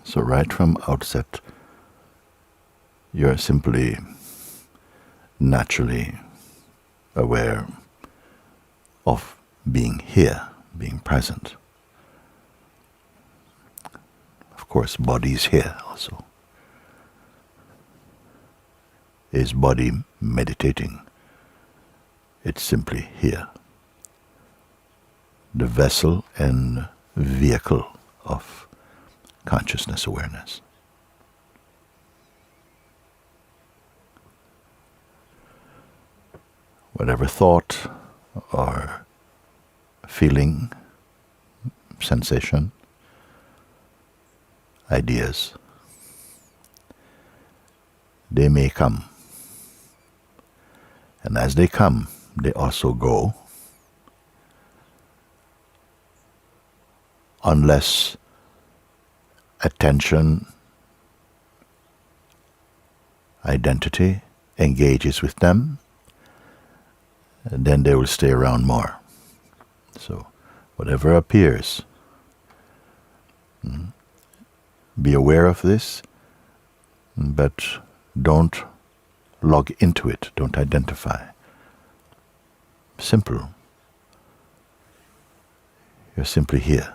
So right from outset, you're simply naturally aware of being here, being present. Of course, body is here also. Is body meditating? It's simply here. The vessel and vehicle of consciousness awareness. Whatever thought or feeling, sensation, ideas, they may come. And as they come, they also go, unless attention, identity engages with them, and then they will stay around more. So whatever appears, be aware of this, but don't log into it, don't identify. Simple. You're simply here.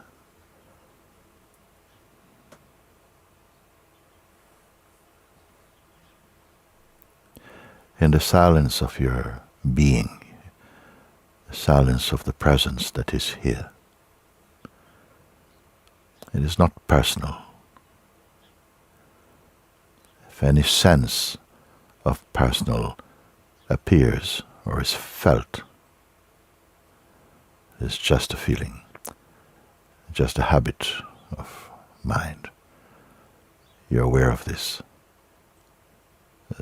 In the silence of your being, the silence of the presence that is here. It is not personal. If any sense of personal appears or is felt, it's just a feeling, just a habit of mind. You're aware of this.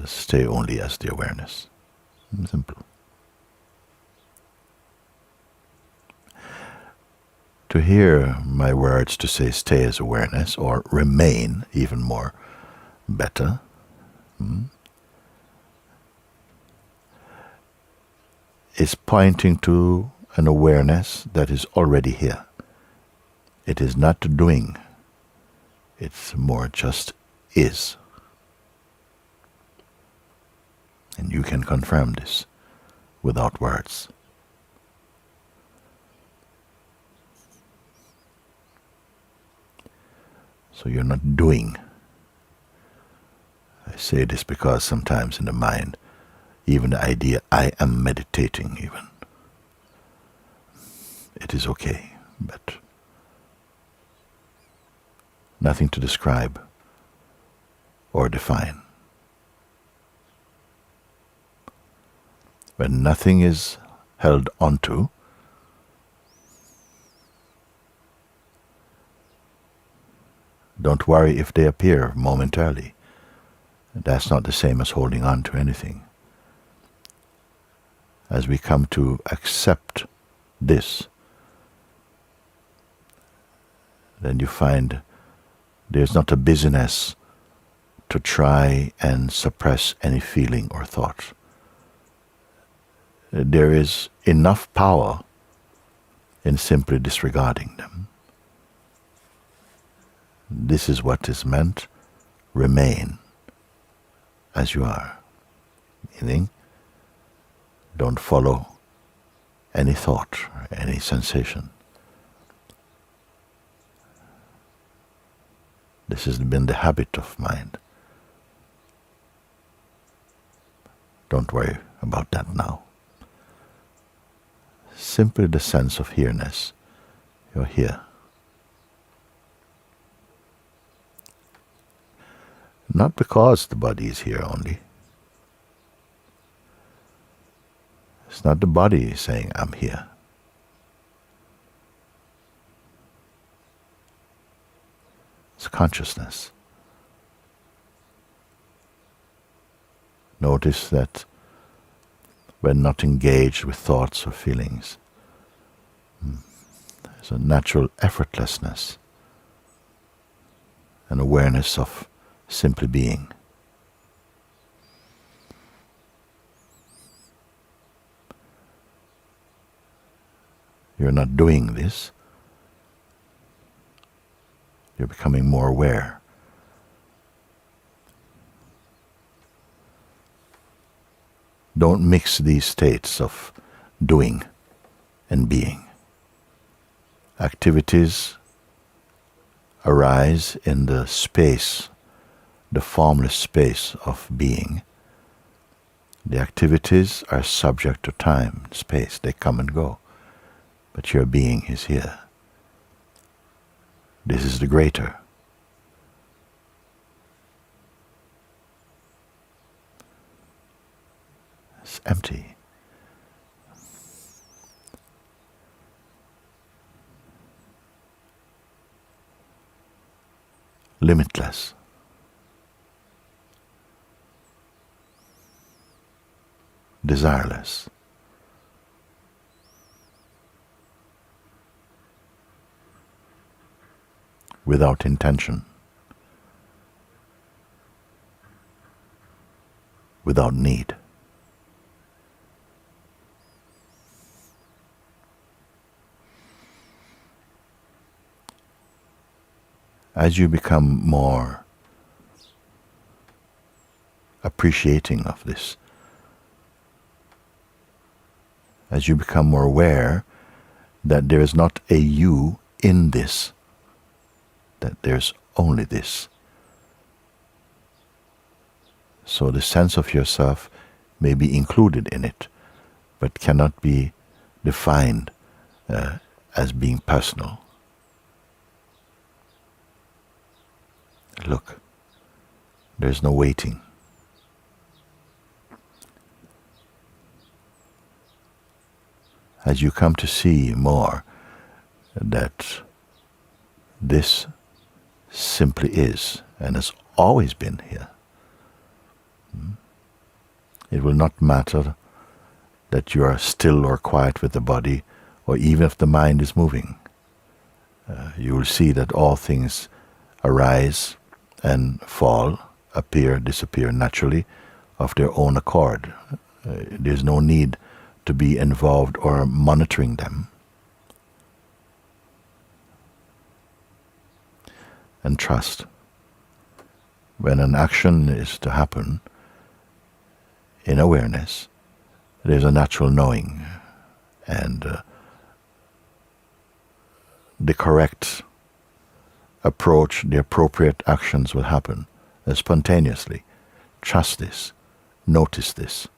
Stay only as the awareness. Simple. To hear my words to say stay as awareness or remain, even more better, is pointing to an awareness that is already here. It is not doing, it's more just is. And you can confirm this without words. So you're not doing. I say this because sometimes in the mind, even the idea, I am meditating even, it is okay, but nothing to describe or define. When nothing is held onto, don't worry if they appear momentarily. That's not the same as holding on to anything. As we come to accept this, then you find there's not a busyness to try and suppress any feeling or thought. There is enough power in simply disregarding them. This is what is meant. Remain as you are. Meaning, don't follow any thought or any sensation. This has been the habit of mind. Don't worry about that now. Simply the sense of here-ness. You're here. Not because the body is here only. It's not the body saying, I'm here. It's consciousness. Notice that when not engaged with thoughts or feelings, there's a natural effortlessness, an awareness of simply being. You're not doing this. You're becoming more aware Don't mix these states of doing and being. Activities arise in the space, the formless space of being. The activities are subject to time, space. They come and go. But your being is here. This is the greater. It's empty. Limitless. Desireless. Without intention. Without need. As you become more appreciating of this, as you become more aware that there is not a you in this, that there's only this. So the sense of yourself may be included in it, but cannot be defined as being personal. Look, there's no waiting. As you come to see more that this simply is and has always been here, it will not matter that you are still or quiet with the body, or even if the mind is moving. You will see that all things arise and fall, appear, disappear naturally of their own accord. There's no need to be involved or monitoring them. And trust. When an action is to happen in awareness, there's a natural knowing, and the correct approach, the appropriate actions will happen spontaneously. Trust this. Notice this.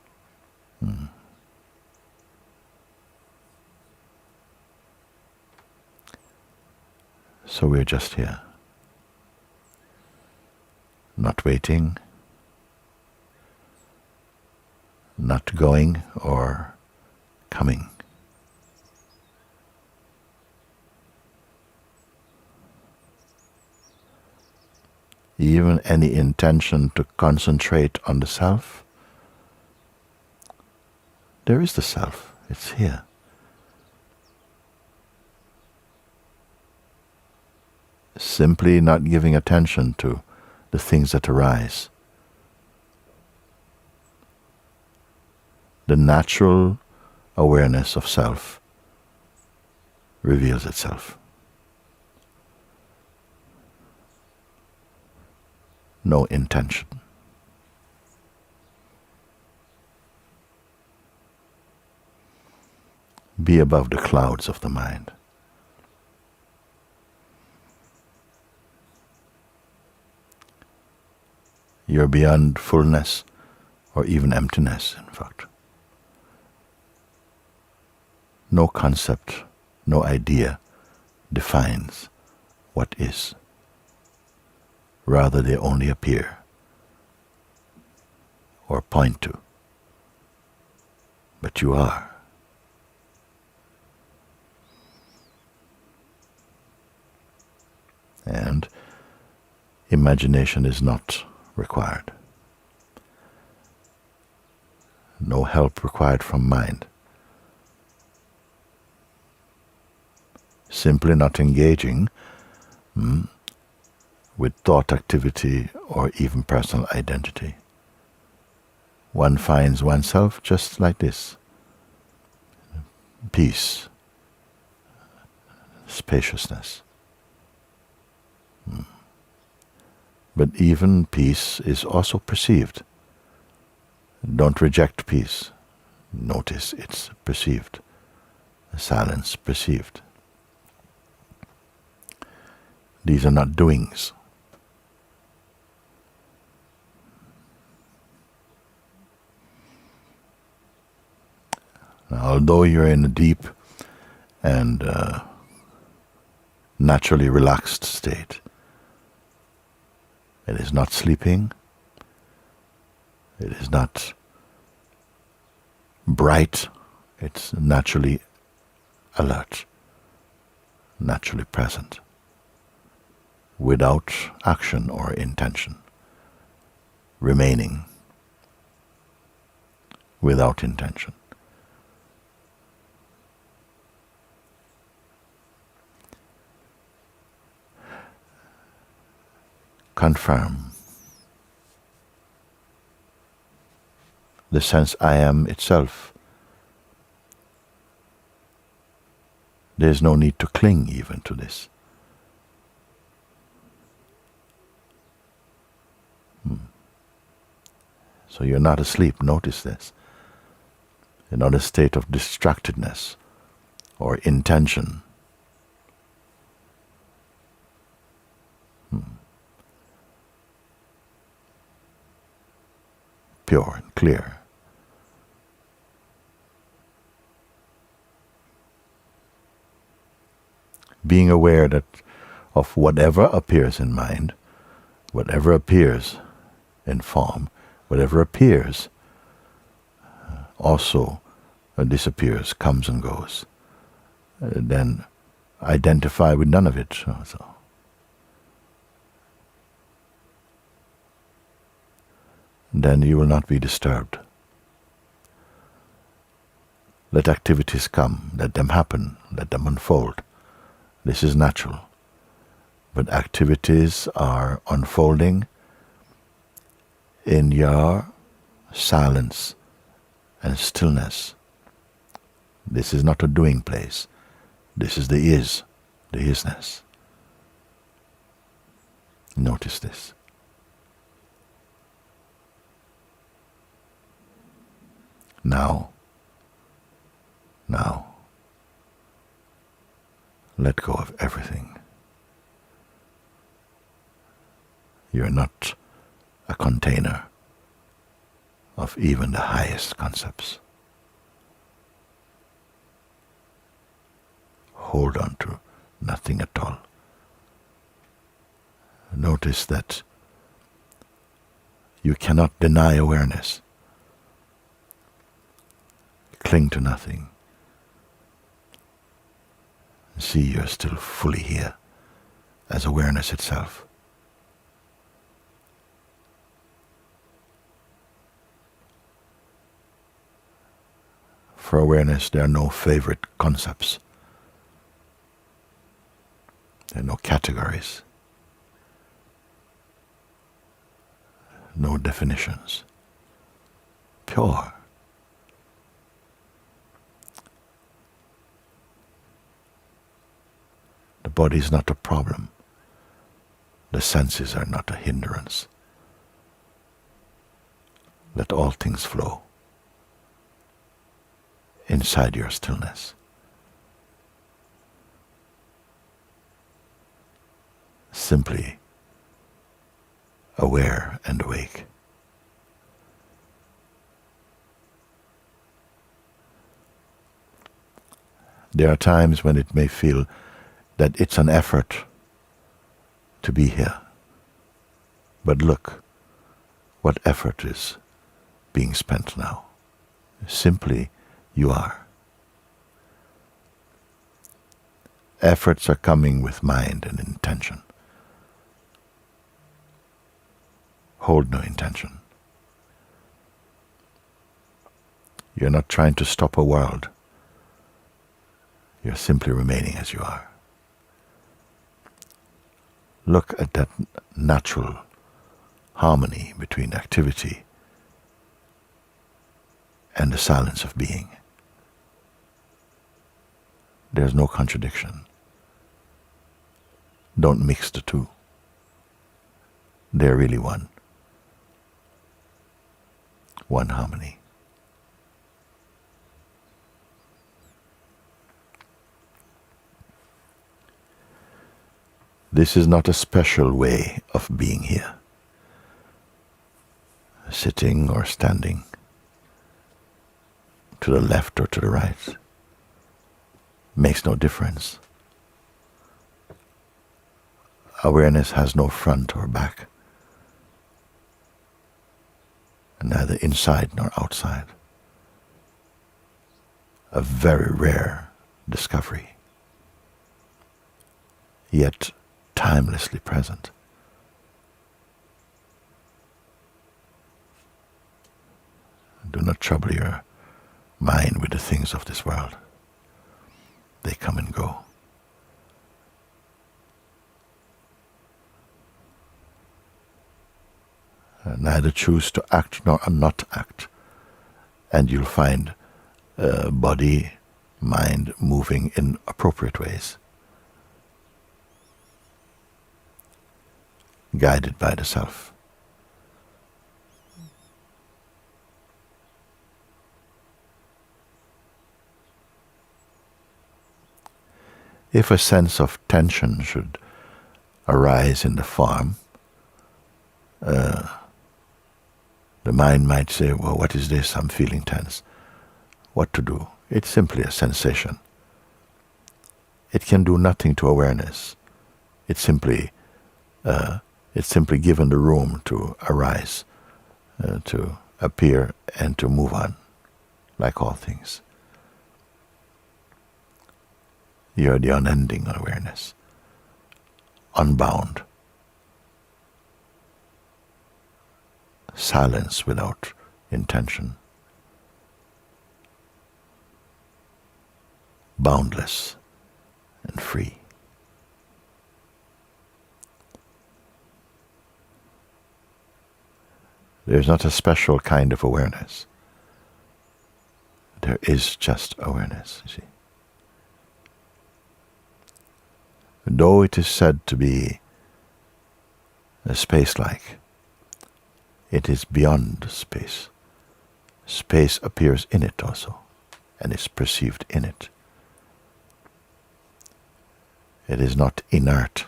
So we're just here. Not waiting, not going or coming. Even any intention to concentrate on the self, there is the self, it's here. Simply not giving attention to the things that arise. The natural awareness of self reveals itself. No intention. Be above the clouds of the mind. You're beyond fullness or even emptiness, in fact. No concept, no idea defines what is. Rather, they only appear or point to. But you are. And imagination is not required. No help required from mind. Simply not engaging with thought activity or even personal identity. One finds oneself just like this. Peace, spaciousness. But even peace is also perceived. Don't reject peace. Notice it's perceived, the silence perceived. These are not doings. Now, although you're in a deep and naturally relaxed state, it is not sleeping, it is not bright, it's naturally alert, naturally present, without action or intention, remaining without intention. Confirm the sense I am itself. There is no need to cling even to this. So you're not asleep, notice this. You're not in a state of distractedness or intention. Pure and clear. Being aware that of whatever appears in mind, whatever appears in form, whatever appears also disappears, comes and goes. Then identify with none of it. So. Then you will not be disturbed. Let activities come, let them happen, let them unfold. This is natural. But activities are unfolding in your silence and stillness. This is not a doing place. This is the isness. Notice this. Now, let go of everything. You're not a container of even the highest concepts. Hold on to nothing at all. Notice that you cannot deny awareness. Cling to nothing. See, you're still fully here as awareness itself. For awareness, there are no favorite concepts. There are no categories. No definitions. Pure. The body is not a problem. The senses are not a hindrance. Let all things flow inside your stillness. Simply aware and awake. There are times when it may feel that it's an effort to be here. But look, what effort is being spent now? Simply, you are. Efforts are coming with mind and intention. Hold no intention. You're not trying to stop a world. You're simply remaining as you are. Look at that natural harmony between activity and the silence of being. There's no contradiction. Don't mix the two. They're really one. One harmony. This is not a special way of being here, sitting or standing, to the left or to the right. Makes no difference. Awareness has no front or back, neither inside nor outside. A very rare discovery, yet timelessly present. Do not trouble your mind with the things of this world. They come and go. Neither choose to act nor not act, and you'll find body, mind moving in appropriate ways, guided by the self. If a sense of tension should arise in the form, the mind might say, well, what is this? I'm feeling tense. What to do? It's simply a sensation. It can do nothing to awareness. It's simply given the room to arise, to appear and to move on, like all things. You're the unending awareness, unbound, silence without intention, boundless and free. There's not a special kind of awareness. There is just awareness, you see. Though it is said to be space-like, it is beyond space. Space appears in it also, and is perceived in it. It is not inert.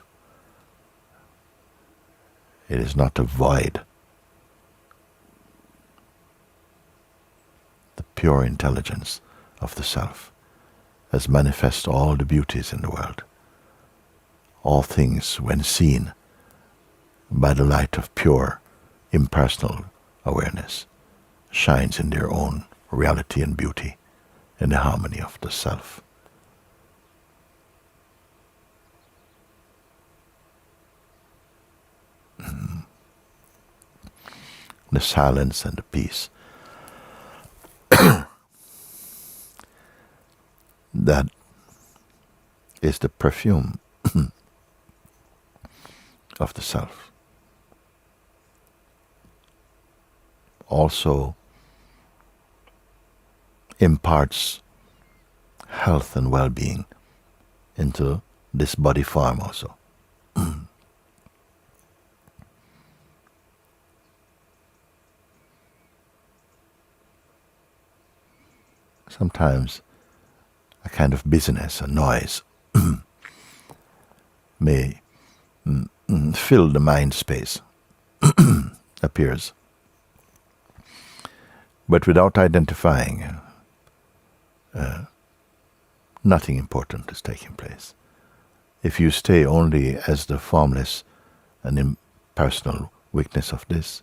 It is not a void. The pure intelligence of the self has manifest all the beauties in the world. All things, when seen by the light of pure, impersonal awareness, shines in their own reality and beauty, in the harmony of the self. The silence and the peace that is the perfume of the self. Also imparts health and well-being into this body form also. Sometimes a kind of busyness, a noise, may fill the mind space, appears. But without identifying, nothing important is taking place. If you stay only as the formless and impersonal witness of this,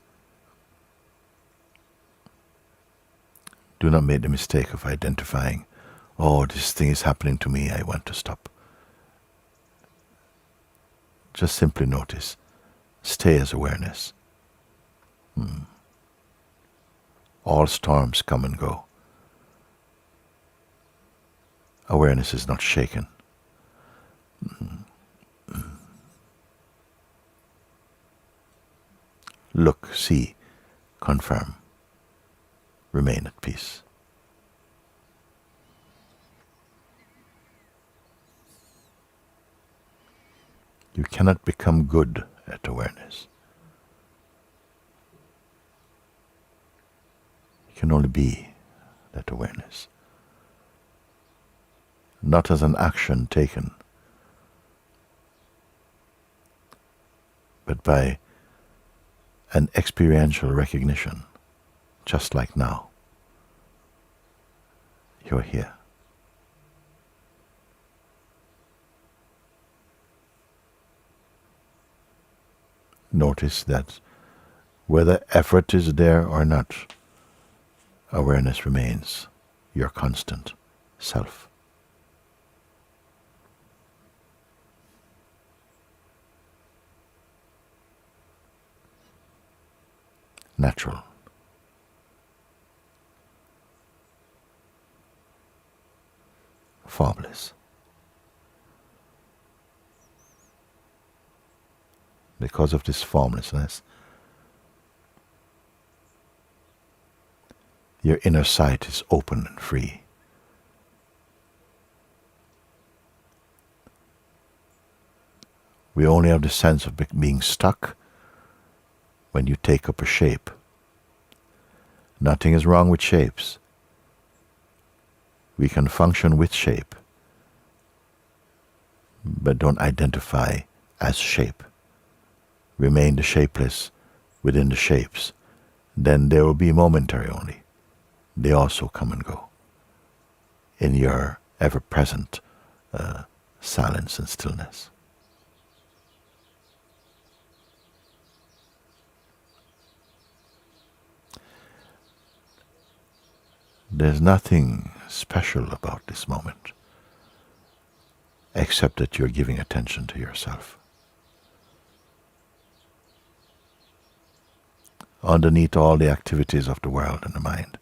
do not make the mistake of identifying, oh, this thing is happening to me, I want to stop. Just simply notice. Stay as awareness. All storms come and go. Awareness is not shaken. Look, see, confirm. Remain at peace. You cannot become good at awareness. You can only be that awareness. Not as an action taken, but by an experiential recognition, just like now. You're here. Notice that whether effort is there or not, awareness remains your constant self. Natural. Formless. Because of this formlessness, your inner sight is open and free. We only have the sense of being stuck when you take up a shape. Nothing is wrong with shapes. We can function with shape, but don't identify as shape. Remain the shapeless within the shapes. Then they will be momentary only. They also come and go in your ever-present silence and stillness. There's nothing special about this moment, except that you're giving attention to yourself. Underneath all the activities of the world and the mind,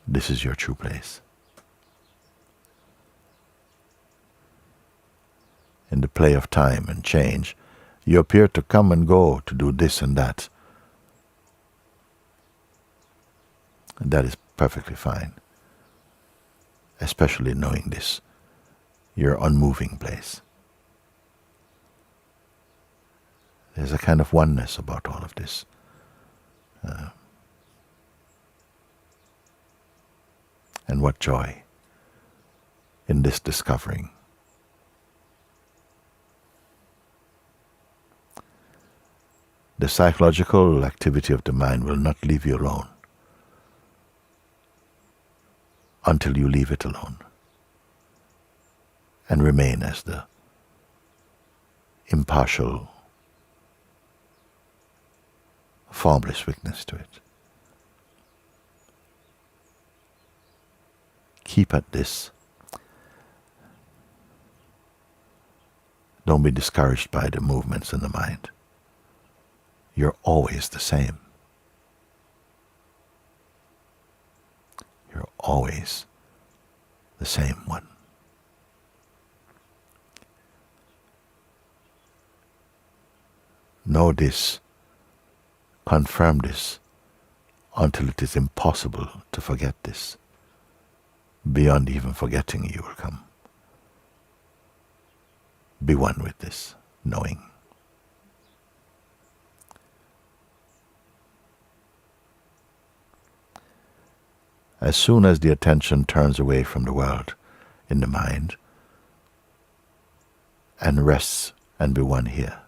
this is your true place. In the play of time and change, you appear to come and go, to do this and that. And that is perfectly fine, especially knowing this, your unmoving place. There's a kind of oneness about all of this. And what joy in this discovering. The psychological activity of the mind will not leave you alone until you leave it alone and remain as the impartial, formless witness to it. Keep at this. Don't be discouraged by the movements in the mind. You're always the same. You're always the same one. Know this, confirm this, until it is impossible to forget this. Beyond even forgetting, you will come. Be one with this, knowing. As soon as the attention turns away from the world in the mind and rests and be one here,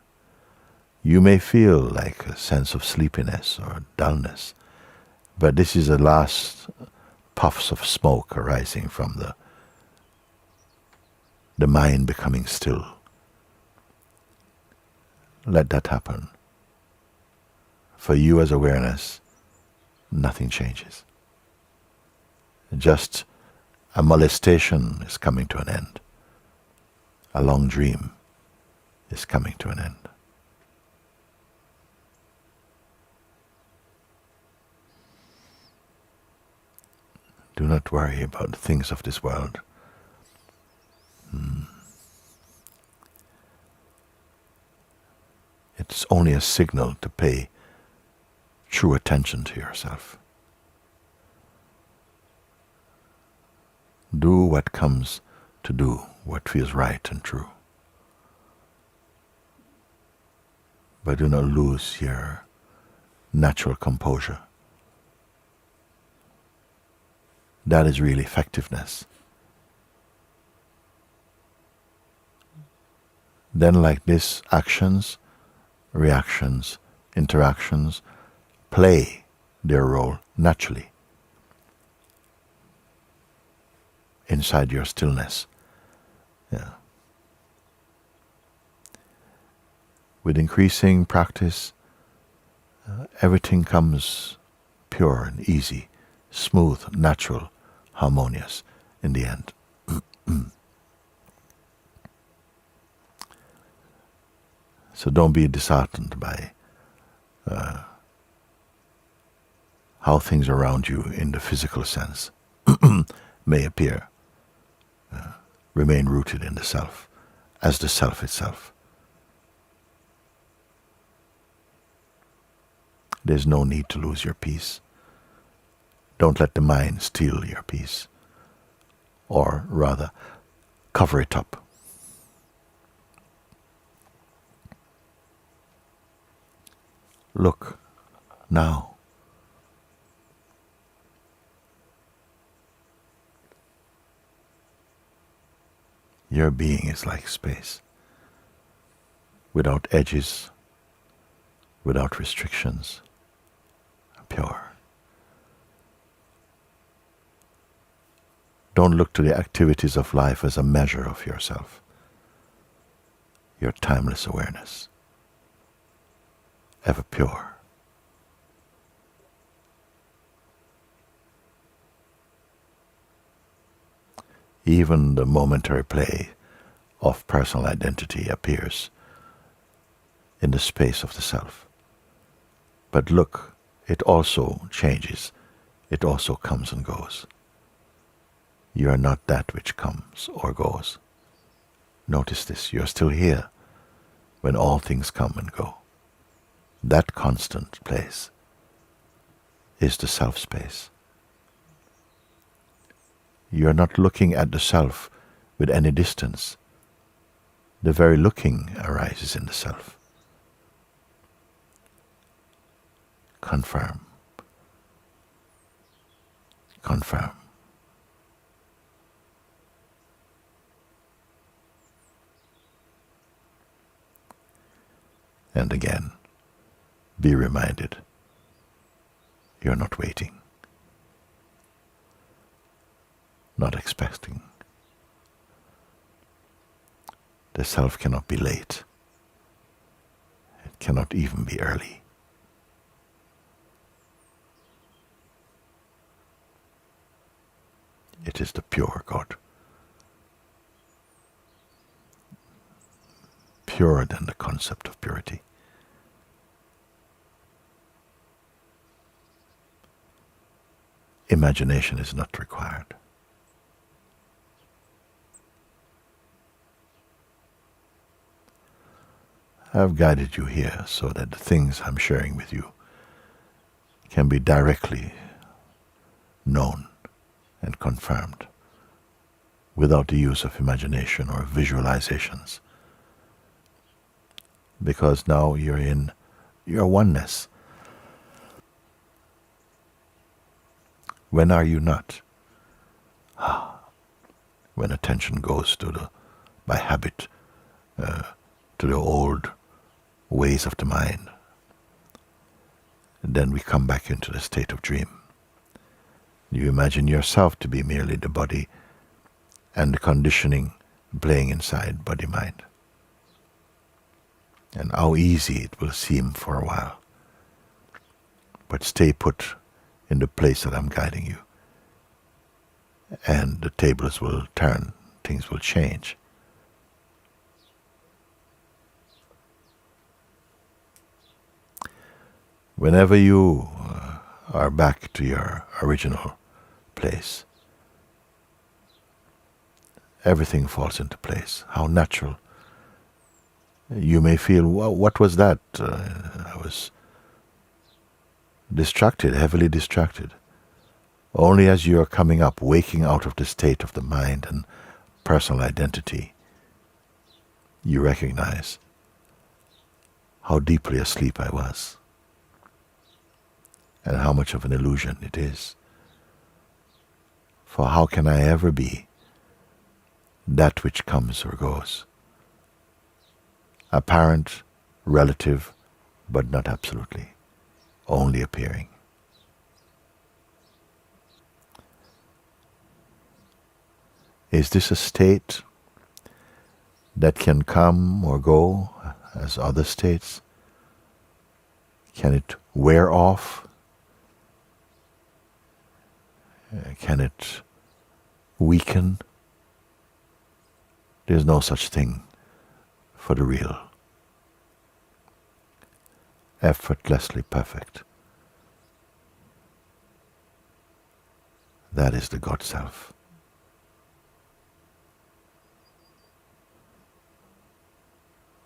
you may feel like a sense of sleepiness or dullness, but this is the last puffs of smoke arising from the mind becoming still. Let that happen. For you as awareness, nothing changes. Just a molestation is coming to an end. A long dream is coming to an end. Do not worry about the things of this world. It's only a signal to pay true attention to yourself. Do what comes to do, what feels right and true. But do not lose your natural composure. That is real effectiveness. then like this, actions, reactions, interactions play their role naturally inside your stillness. Yeah. With increasing practice, everything comes pure and easy, smooth, natural, harmonious in the end. So don't be disheartened by how things around you in the physical sense may appear. Remain rooted in the self, as the self itself. There's no need to lose your peace. Don't let the mind steal your peace, or rather, cover it up. Look now. Your being is like space, without edges, without restrictions, pure. Don't look to the activities of life as a measure of yourself, your timeless awareness, ever pure. Even the momentary play of personal identity appears in the space of the self. But look, it also changes, it also comes and goes. You are not that which comes or goes. Notice this, you are still here when all things come and go. That constant place is the self space. You are not looking at the self with any distance. The very looking arises in the self. Confirm. Confirm. And again, be reminded, you're not waiting, not expecting. The self cannot be late. It cannot even be early. It is the pure God. Purer than the concept of purity. Imagination is not required. I've guided you here so that the things I'm sharing with you can be directly known and confirmed without the use of imagination or visualizations. Because now you're in your oneness. When are you not? When attention goes to by habit, to the old ways of the mind, and then we come back into the state of dream. You imagine yourself to be merely the body and the conditioning playing inside body-mind. And how easy it will seem for a while. But stay put in the place that I'm guiding you. And the tables will turn, things will change. Whenever you are back to your original place, everything falls into place. How natural. You may feel, well, what was that? I was distracted, heavily distracted. Only as you are coming up, waking out of the state of the mind and personal identity, you recognize how deeply asleep I was and how much of an illusion it is. For how can I ever be that which comes or goes? apparent, relative, but not absolutely, only appearing. Is this a state that can come or go as other states? Can it wear off? Can it weaken? There's no such thing for the real. Effortlessly perfect. That is the God Self.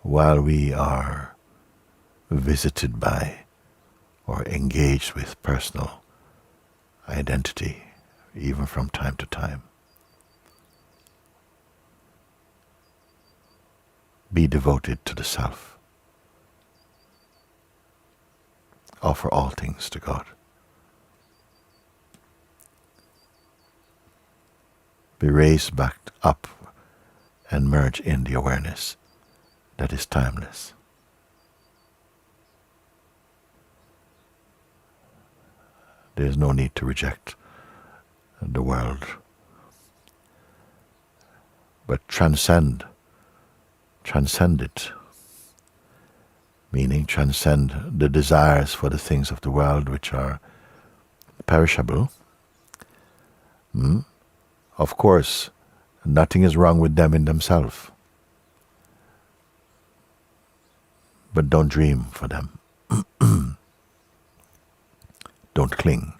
While we are visited by or engaged with personal identity, even from time to time, be devoted to the Self. Offer all things to God. Be raised back up and merge in the awareness that is timeless. There is no need to reject the world, but transcend it, meaning transcend the desires for the things of the world which are perishable. Of course, nothing is wrong with them in themselves, but don't dream for them. Don't cling.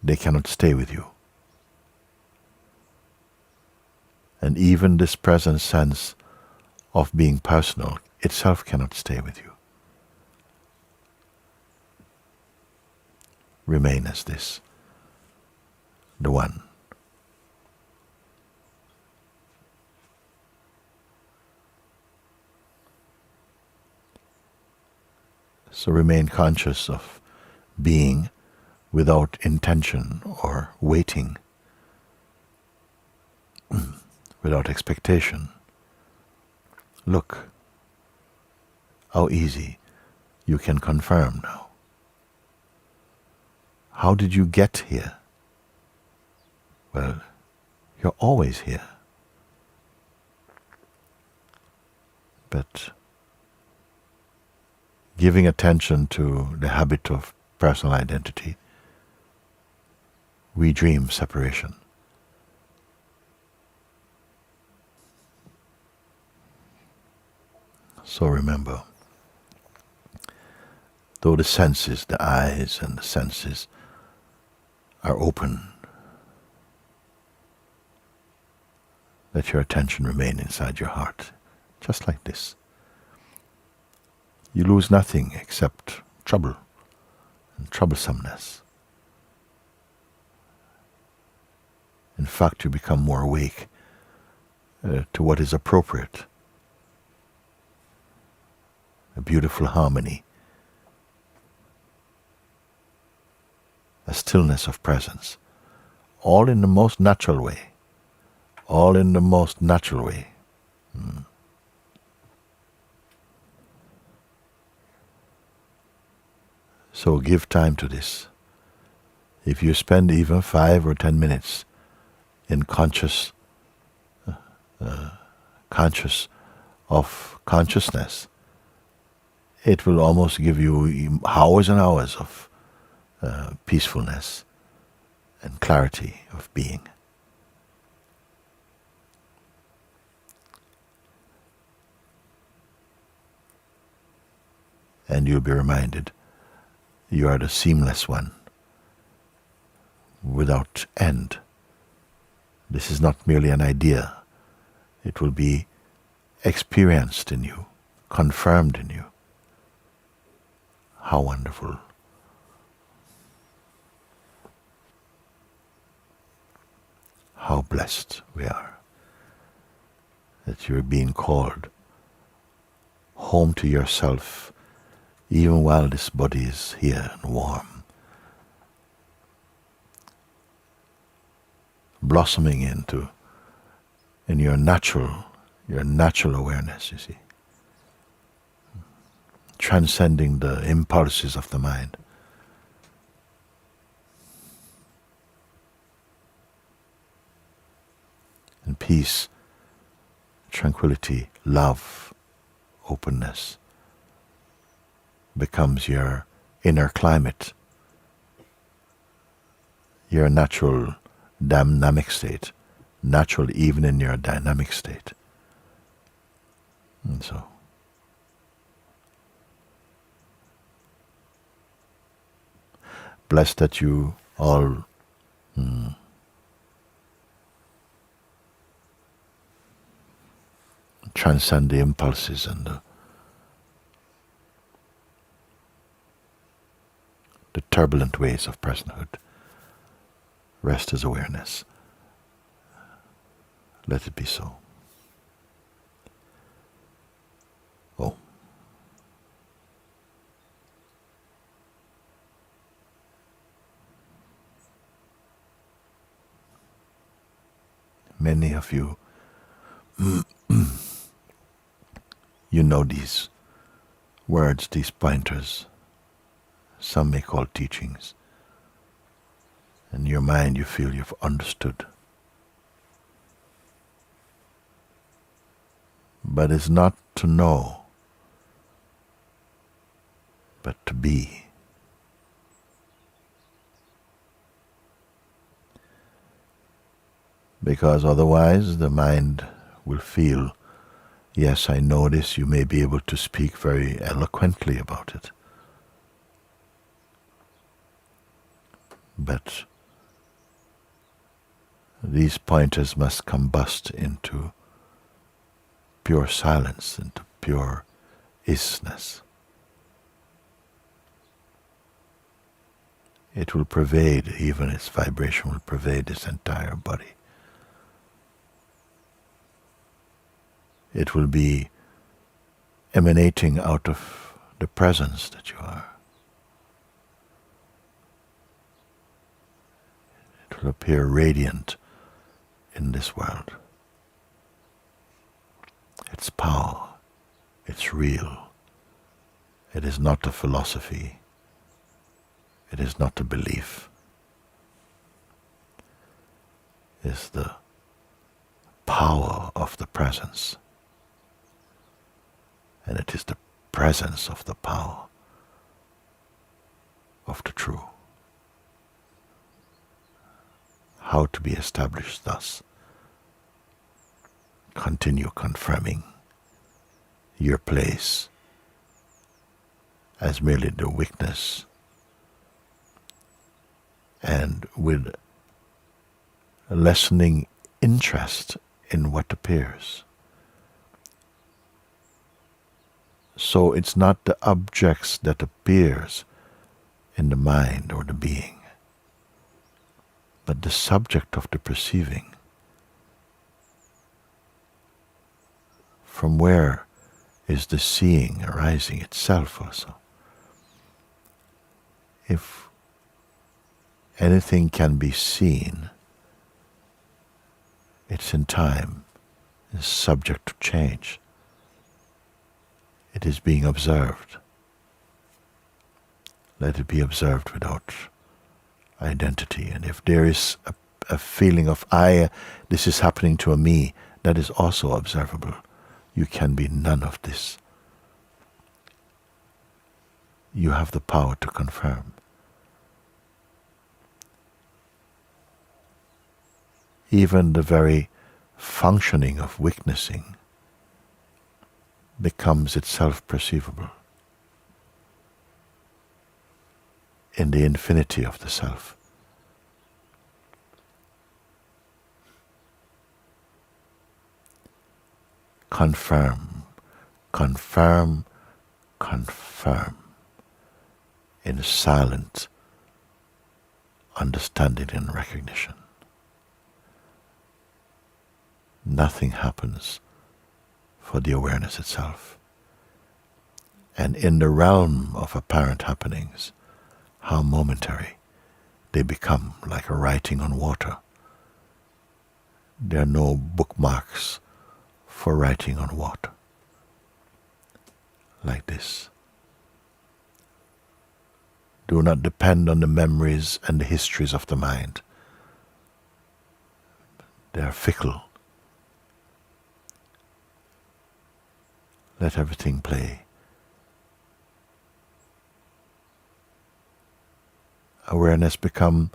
They cannot stay with you. And even this present sense of being personal itself cannot stay with you. Remain as this, the One. So remain conscious of being without intention or waiting, without expectation. Look how easy you can confirm now. How did you get here? Well, you're always here. But giving attention to the habit of personal identity, we dream separation. So remember, though the senses, the eyes and the senses are open, let your attention remain inside your heart, just like this. You lose nothing except trouble and troublesomeness. In fact, you become more awake to what is appropriate. A beautiful harmony, a stillness of presence, all in the most natural way. All in the most natural way. So give time to this. If you spend even 5 or 10 minutes in conscious of consciousness, it will almost give you hours and hours of peacefulness and clarity of being. And you'll be reminded you are the seamless one, without end. This is not merely an idea. It will be experienced in you, confirmed in you. How wonderful. How blessed we are that you're being called home to yourself, even while this body is here and warm, blossoming in your natural your natural awareness, you see, transcending the impulses of the mind. And peace, tranquility, love, openness becomes your inner climate, your natural dynamic state, natural even in your dynamic state. And so, blessed that you all transcend the impulses and the turbulent ways of personhood. Rest is awareness. Let it be so. Oh. Many of you, you know these words, these pointers, some may call teachings. In your mind you feel you've understood. But it's not to know, but to be. Because otherwise the mind will feel, yes, I know this, you may be able to speak very eloquently about it. But these pointers must combust into pure silence, into pure isness. It will pervade, even its vibration will pervade its entire body. It will be emanating out of the presence that you are. It will appear radiant in this world. Its power, it's real. It is not a philosophy. It is not a belief. It's the power of the presence. And it is the presence of the power of the true. How to be established thus? Continue confirming your place as merely the witness, and with a lessening interest in what appears. So it's not the objects that appears in the mind or the being, but the subject of the perceiving. From where is the seeing arising itself also? If anything can be seen, it's in time, is subject to change. It is being observed. Let it be observed without identity. And if there is a feeling of this is happening to a me, that is also observable. You can be none of this. You have the power to confirm. Even the very functioning of witnessing becomes itself perceivable in the infinity of the self. Confirm, confirm, confirm in silent understanding and recognition. Nothing happens for the awareness itself. And in the realm of apparent happenings, how momentary they become, like a writing on water. There are no bookmarks for writing on what? Like this. Do not depend on the memories and the histories of the mind. They are fickle. Let everything play. Awareness become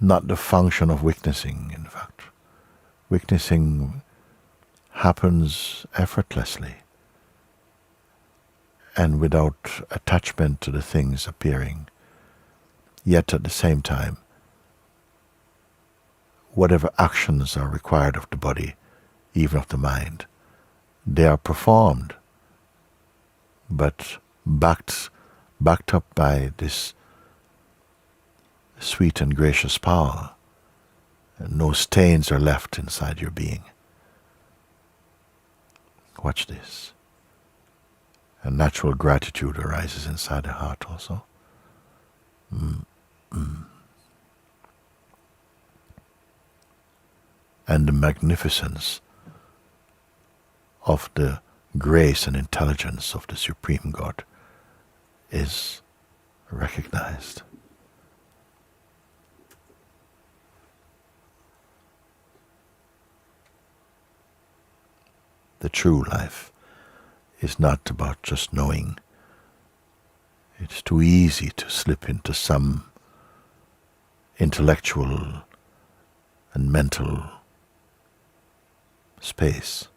not the function of witnessing, in fact. Witnessing happens effortlessly and without attachment to the things appearing. Yet at the same time, whatever actions are required of the body, even of the mind, they are performed, but backed up by this sweet and gracious power. And no stains are left inside your being. Watch this. A natural gratitude arises inside the heart also. And the magnificence of the grace and intelligence of the Supreme God is recognized. The true life is not about just knowing. It's too easy to slip into some intellectual and mental space.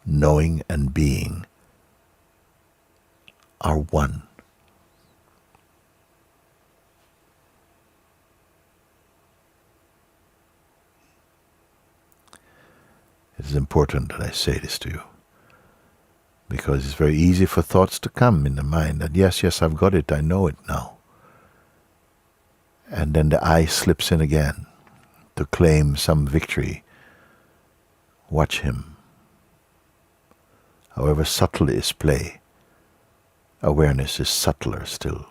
Knowing and being are one. It is important that I say this to you, because it's very easy for thoughts to come in the mind that yes, I've got it, I know it now. And then the I slips in again to claim some victory. Watch him. However subtle is play, awareness is subtler still.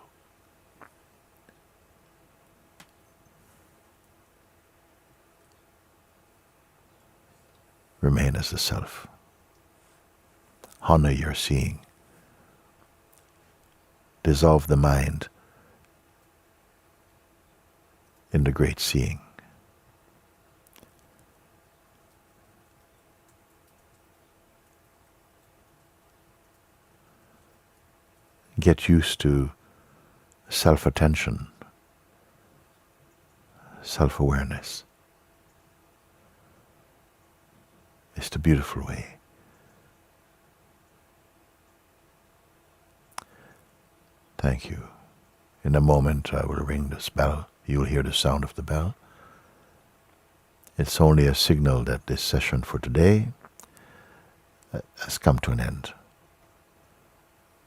Remain as the self. Honor your seeing. Dissolve the mind in the great seeing. Get used to self-attention, self-awareness. It's the beautiful way. Thank you. In a moment I will ring this bell. You will hear the sound of the bell. It's only a signal that this session for today has come to an end.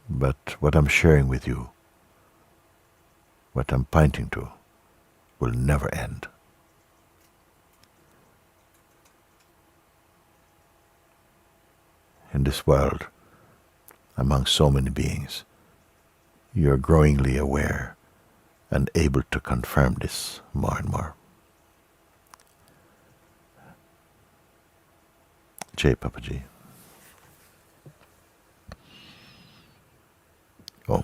But what I'm sharing with you, what I'm pointing to, will never end. In this world, among so many beings, you are growingly aware and able to confirm this more and more. Jai Papaji. Om.